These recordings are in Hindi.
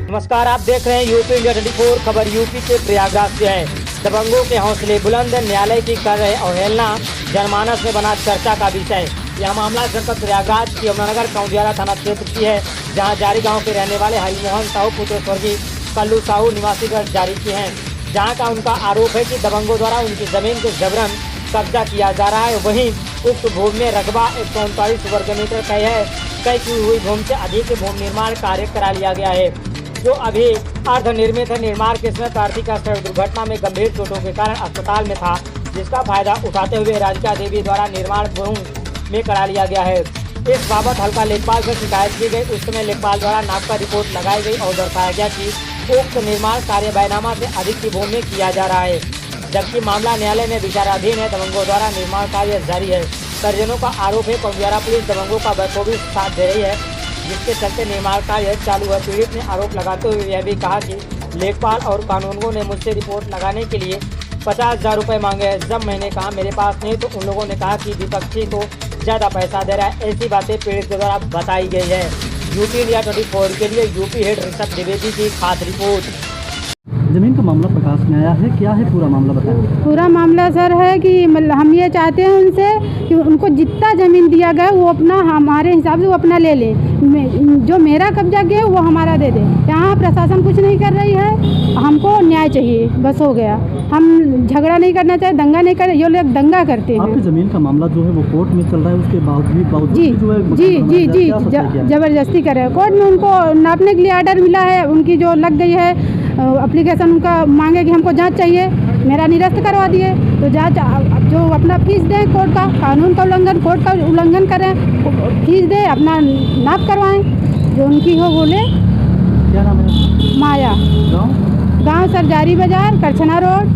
नमस्कार, आप देख रहे हैं यूपी इंडिया 24 खबर। यूपी के प्रयागराज से है। दबंगों के हौसले बुलंद, न्यायालय की कर रहे अवहेलना जनमानस में बना चर्चा का विषय। यह मामला जनपद प्रयागराज की यमुनानगर काउंडियाला थाना क्षेत्र की है, जहां जारी गांव के रहने वाले हरिमोहन साहू पुत्र स्वर्गीय कल्लू साहू निवासी घर जारी की हैं, जहां का उनका आरोप है कि दबंगों द्वारा उनकी जमीन को जबरन कब्जा किया जा रहा है। वहीं उक्त भूमि में रकबा 139 वर्ग मीटर का है। तय की हुई भूमि से अधिक भूमि निर्माण कार्य करा लिया गया है, जो अभी अर्धनिर्मित है। निर्माण के समय कार्तिक का सड़क दुर्घटना में गंभीर चोटों के कारण अस्पताल में था, जिसका फायदा उठाते हुए राधिका देवी द्वारा निर्माण भूमि में करा लिया गया है। इस बाबत हल्का लेखपाल से शिकायत की गई। उस समय लेखपाल द्वारा नापका रिपोर्ट लगाई गई और दर्शाया गया कि उक्त निर्माण कार्य बैनामा से अधिक की भूमि में किया जा रहा है, जबकि मामला न्यायालय में विचाराधीन है। दबंगों द्वारा निर्माण कार्य जारी है। परिजनों का आरोप है काउंडियाला पुलिस दबंगों का बखूबी साथ दे रही है, जिसके चलते निर्माण कार्य चालू है। पीड़ित ने आरोप लगाते हुए यह भी कहा कि लेखपाल और कानूनगों ने मुझसे रिपोर्ट लगाने के लिए 50,000 रुपये मांगे हैं। जब मैंने कहा मेरे पास नहीं, तो उन लोगों ने कहा कि विपक्षी को ज़्यादा पैसा दे रहा है। ऐसी बातें पीड़ित के द्वारा बताई गई है। यूपी इंडिया 24 के लिए यूपी हेड ऋषभ द्विवेदी की खास रिपोर्ट। जमीन का मामला प्रकाश में आया है, क्या है पूरा मामला बताएं। पूरा मामला सर है कि हम ये चाहते हैं उनसे कि उनको जितना ज़मीन दिया गया वो अपना हमारे हिसाब से वो अपना ले लें। जो मेरा कब्जा गया वो हमारा दे दे। यहाँ प्रशासन कुछ नहीं कर रही है, हमको न्याय चाहिए, बस हो गया। हम झगड़ा नहीं करना चाहिए, दंगा नहीं कर, ये लोग दंगा करते हैं। आपकी ज़मीन का मामला जो है वो कोर्ट में चल रहा है, उसके बावजूद जी जो है जी जी जी ज़बरदस्ती कर रहे हैं। कोर्ट में उनको नापने के लिए आर्डर मिला है, उनकी जो लग गई है एप्लीकेशन, उनका मांगे कि हमको जांच चाहिए, मेरा निरस्त करवा दिए। तो जांच जो अपना फीस दें, कोर्ट का कानून का उल्लंघन, कोर्ट का उल्लंघन करें, फीस दें, अपना नाप करवाएं, जो उनकी हो बोले। क्या नाम है? माया। गाँव सरजारी बाजार, करछना रोड।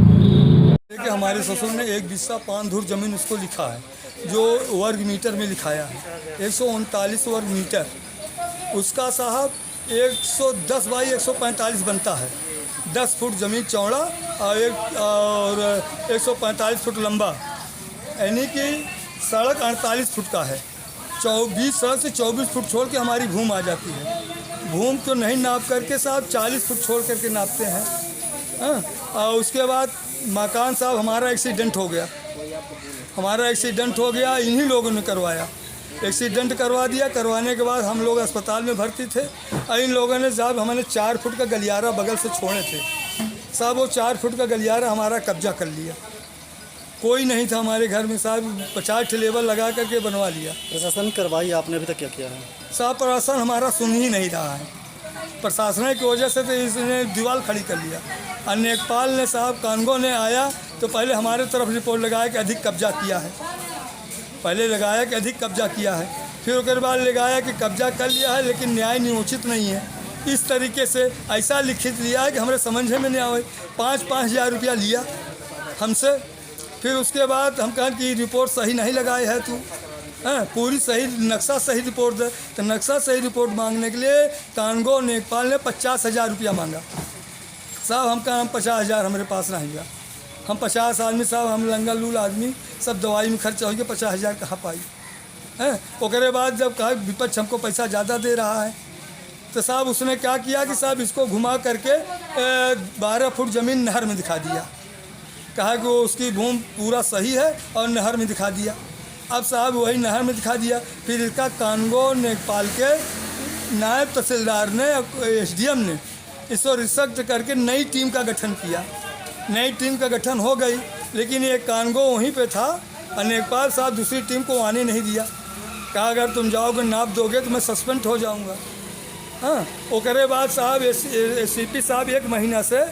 कि हमारे ससुर ने 1 बिस्सा 5 धुर जमीन उसको लिखा है, जो वर्ग मीटर में लिखाया है 139 वर्ग मीटर। उसका साहब 110 बाई 145 बनता है। 10 फुट ज़मीन चौड़ा और 145 फुट लंबा, यानी कि सड़क 48 फुट का है। 24 सड़क से 24 फुट छोड़ के हमारी भूमि आ जाती है। भूमि तो नहीं नाप करके साहब 40 फुट छोड़ करके नापते हैं। और उसके बाद मकान साहब हमारा एक्सीडेंट हो गया। इन्हीं लोगों ने करवाया। एक्सीडेंट करवा दिया। करवाने के बाद हम लोग अस्पताल में भर्ती थे। और इन लोगों ने साहब हमें 4 फुट का गलियारा बगल से छोड़े थे साहब। वो 4 फुट का गलियारा हमारा कब्जा कर लिया। कोई नहीं था हमारे घर में साहब। 50 लेबर लगा करके बनवा लिया। प्रशासन करवाई, आपने अभी तक क्या किया है? साहब प्रशासन हमारा सुन ही नहीं रहा है। प्रशासन की वजह से तो इसने दीवार खड़ी कर लिया। और लेखपाल ने साहब कानगो ने आया तो पहले हमारे तरफ रिपोर्ट लगाया कि अधिक कब्जा किया है। फिर उसके बाद लगाया कि कब्जा कर लिया है, लेकिन न्याय नियोजित नहीं है। इस तरीके से ऐसा लिखित लिया है कि हमारे समझ में नहीं आए। 5-5 हज़ार रुपया लिया हमसे। फिर उसके बाद हम कहा कि रिपोर्ट सही नहीं लगाए है तू, पूरी सही नक्शा सही रिपोर्ट दे। तो नक्शा सही रिपोर्ट मांगने के लिए कानगो लेखपाल ने 50,000 रुपया मांगा साहब। हम कहा 50,000 हमारे पास नहीं गया। हम 50 आदमी साहब, हम लंगा लूल आदमी, सब दवाई में खर्चा हो गया। 50,000 कहाँ पाई है। उसके बाद जब कहा विपक्ष हमको पैसा ज़्यादा दे रहा है, तो साहब उसने क्या किया कि साहब इसको घुमा करके 12 फुट ज़मीन नहर में दिखा दिया। कहा कि वो उसकी भूमि पूरा सही है और नहर में दिखा दिया। अब साहब वही नहर में दिखा दिया। फिर इसका कानगो लेखपाल के नायब तहसीलदार ने, SDM ने इसको रिसर्च करके नई टीम का गठन किया। नई टीम का गठन हो गई, लेकिन ये कानगो वहीं पे था और लेखपाल साहब दूसरी टीम को आने नहीं दिया। कहा अगर तुम जाओगे नाप दोगे तो मैं सस्पेंड हो जाऊंगा। उसके बाद साहब CP साहब 1 महीना से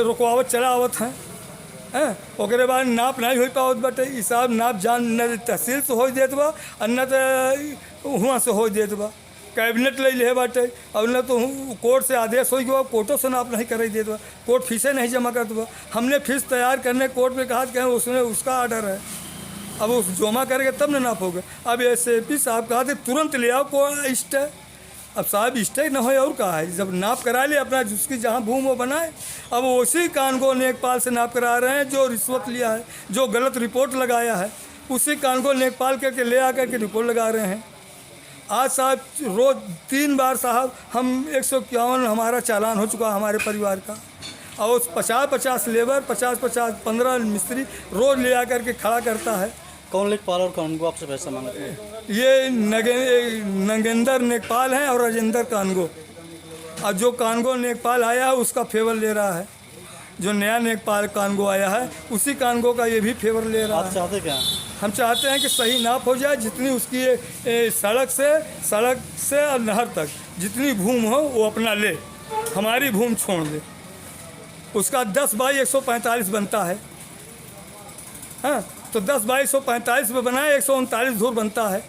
रुकवावत चलावत हैं। उसके बाद नाप नहीं हो पावत बटे। इस साहब नाप जान न तहसील से हो देत बा और न तो वहाँ से हो देत बा। कैबिनेट ले ले बाटे और न तो कोर्ट से आदेश हो गया, कोर्टों से नाप नहीं कर देत बा। कोर्ट फीसें नहीं जमा करत बा। हमने फीस तैयार करने कोर्ट में कहा कि उसने उसका आर्डर है, अब उस जमा करेंगे तब न नाप होगा। अब SAP साहब कहा थे तुरंत ले आओ को स्टे। अब साहब स्टे न हो और कहा है, जब नाप करा ले अपना जिसकी जहाँ भूमि वो बनाए। अब उसी कानगो लेखपाल से नाप करा रहे हैं जो रिश्वत लिया है, जो गलत रिपोर्ट लगाया है। उसी कानगो लेखपाल करके ले आकर के रिपोर्ट लगा रहे हैं। आज साहब रोज़ 3 बार साहब हम 151 हमारा चालान हो चुका हमारे परिवार का, और 50-50 लेबर 50-50 15 मिस्त्री रोज़ ले आकर के खड़ा करता है। कौन लेखपाल और कौन को आपसे पैसा मांगते हैं? ये नगेंद्र नेकपाल हैं और राजेंद्र कानगो। अब जो कानगो नेकपाल आया है उसका फेवर ले रहा है, जो नया नेकपाल कानगो आया है उसी कानगो का ये भी फेवर ले रहा आप है। चाहते क्या? हम चाहते हैं कि सही नाप हो जाए, जितनी उसकी सड़क से और नहर तक जितनी भूमि हो वो अपना ले, हमारी भूमि छोड़ दे। उसका 10/145 बनता है, हाँ, तो 10/145 में बनाए 139 धूर बनता है,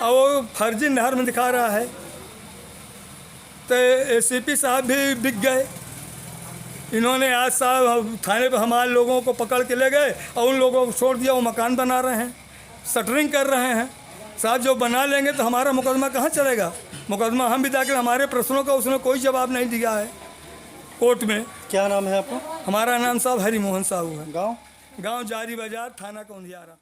और वो फर्जी नहर में दिखा रहा है। तो ACP साहब भी बिक गए। इन्होंने आज साहब थाने पर हमारे लोगों को पकड़ के ले गए और उन लोगों को छोड़ दिया, वो मकान बना रहे हैं, शटरिंग कर रहे हैं। साहब जो बना लेंगे तो हमारा मुकदमा कहाँ चलेगा? मुकदमा हम भी दाखिल, हमारे प्रश्नों का उसने कोई जवाब नहीं दिया है कोर्ट में। क्या नाम है आपका? हमारा नाम साहब हरिमोहन साहू है। गाँव? गांव जारी बाजार, थाना कौंधियारा।